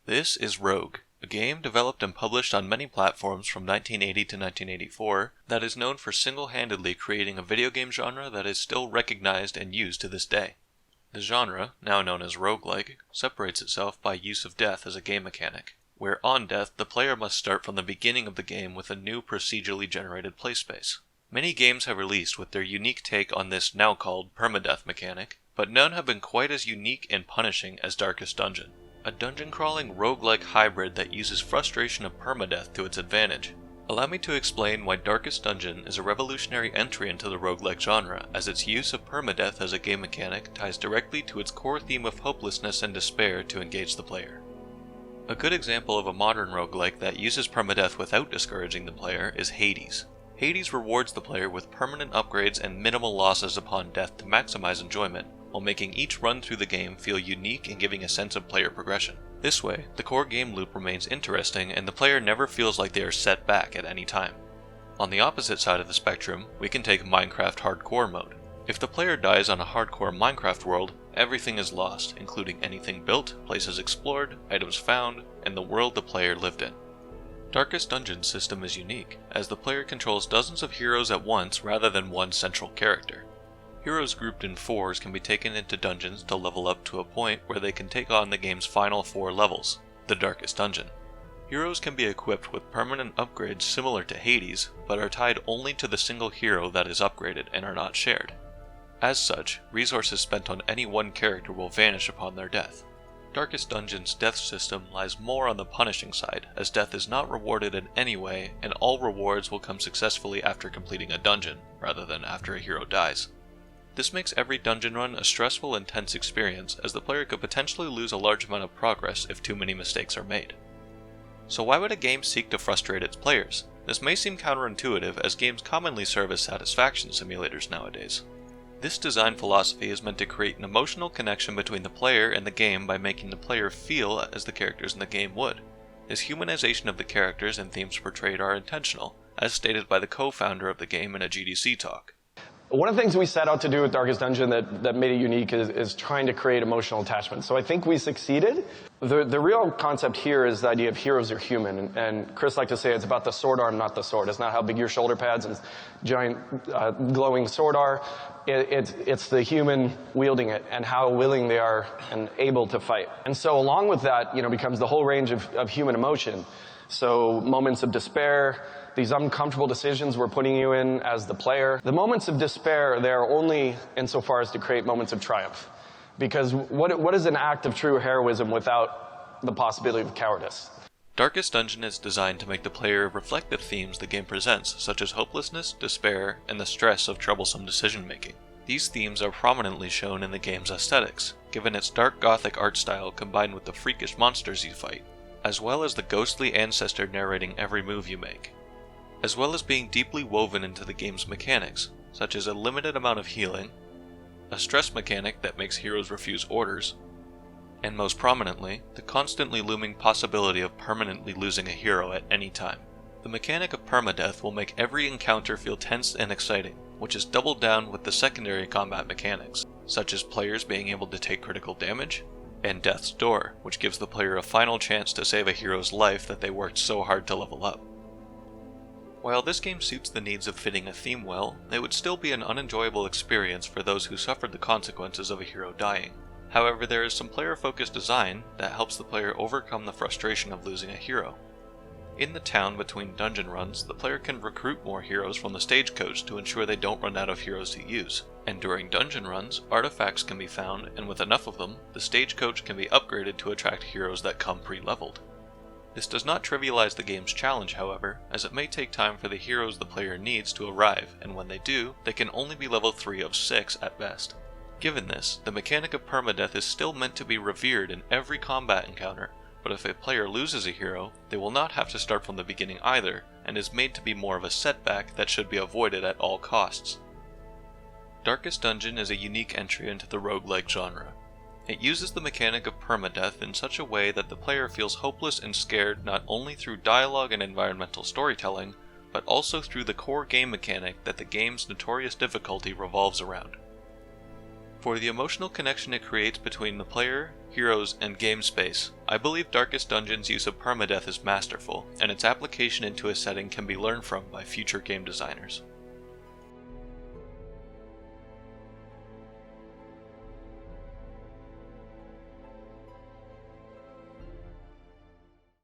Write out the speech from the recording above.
This is Rogue, a game developed and published on many platforms from 1980 to 1984 that is known for single-handedly creating a video game genre that is still recognized and used to this day. The genre, now known as roguelike, separates itself by use of death as a game mechanic, where on death the player must start from the beginning of the game with a new procedurally generated playspace. Many games have released with their unique take on this now called permadeath mechanic, but none have been quite as unique and punishing as Darkest Dungeon, a dungeon-crawling roguelike hybrid that uses frustration of permadeath to its advantage. Allow me to explain why Darkest Dungeon is a revolutionary entry into the roguelike genre, as its use of permadeath as a game mechanic ties directly to its core theme of hopelessness and despair to engage the player. A good example of a modern roguelike that uses permadeath without discouraging the player is Hades. Hades rewards the player with permanent upgrades and minimal losses upon death to maximize enjoyment, while making each run through the game feel unique and giving a sense of player progression. This way, the core game loop remains interesting and the player never feels like they are set back at any time. On the opposite side of the spectrum, we can take Minecraft Hardcore mode. If the player dies on a hardcore Minecraft world, everything is lost, including anything built, places explored, items found, and the world the player lived in. Darkest Dungeon's system is unique, as the player controls dozens of heroes at once rather than one central character. Heroes grouped in fours can be taken into dungeons to level up to a point where they can take on the game's final 4 levels, the Darkest Dungeon. Heroes can be equipped with permanent upgrades similar to Hades, but are tied only to the single hero that is upgraded and are not shared. As such, resources spent on any one character will vanish upon their death. Darkest Dungeon's death system lies more on the punishing side, as death is not rewarded in any way, and all rewards will come successfully after completing a dungeon, rather than after a hero dies. This makes every dungeon run a stressful and tense experience, as the player could potentially lose a large amount of progress if too many mistakes are made. So why would a game seek to frustrate its players? This may seem counterintuitive, as games commonly serve as satisfaction simulators nowadays. This design philosophy is meant to create an emotional connection between the player and the game by making the player feel as the characters in the game would. This humanization of the characters and themes portrayed are intentional, as stated by the co-founder of the game in a GDC talk. One of the things we set out to do with Darkest Dungeon that made it unique is trying to create emotional attachment. So I think we succeeded. The real concept here is the idea of heroes are human. And Chris liked to say it's about the sword arm, not the sword. It's not how big your shoulder pads and giant glowing sword are. It's the human wielding it and how willing they are and able to fight. And so along with that, becomes the whole range of human emotion. So moments of despair, these uncomfortable decisions we're putting you in as the player. The moments of despair, they're only insofar as to create moments of triumph. Because what is an act of true heroism without the possibility of cowardice? Darkest Dungeon is designed to make the player reflect the themes the game presents, such as hopelessness, despair, and the stress of troublesome decision-making. These themes are prominently shown in the game's aesthetics, given its dark gothic art style combined with the freakish monsters you fight, as well as the ghostly ancestor narrating every move you make, as well as being deeply woven into the game's mechanics, such as a limited amount of healing, a stress mechanic that makes heroes refuse orders, and most prominently, the constantly looming possibility of permanently losing a hero at any time. The mechanic of permadeath will make every encounter feel tense and exciting, which is doubled down with the secondary combat mechanics, such as players being able to take critical damage, and Death's Door, which gives the player a final chance to save a hero's life that they worked so hard to level up. While this game suits the needs of fitting a theme well, it would still be an unenjoyable experience for those who suffered the consequences of a hero dying. However, there is some player-focused design that helps the player overcome the frustration of losing a hero. In the town between dungeon runs, the player can recruit more heroes from the stagecoach to ensure they don't run out of heroes to use, and during dungeon runs, artifacts can be found, and with enough of them, the stagecoach can be upgraded to attract heroes that come pre-leveled. This does not trivialize the game's challenge, however, as it may take time for the heroes the player needs to arrive, and when they do, they can only be level 3 of 6 at best. Given this, the mechanic of permadeath is still meant to be revered in every combat encounter, but if a player loses a hero, they will not have to start from the beginning either, and is made to be more of a setback that should be avoided at all costs. Darkest Dungeon is a unique entry into the roguelike genre. It uses the mechanic of permadeath in such a way that the player feels hopeless and scared not only through dialogue and environmental storytelling, but also through the core game mechanic that the game's notorious difficulty revolves around. For the emotional connection it creates between the player, heroes, and game space, I believe Darkest Dungeon's use of permadeath is masterful, and its application into a setting can be learned from by future game designers.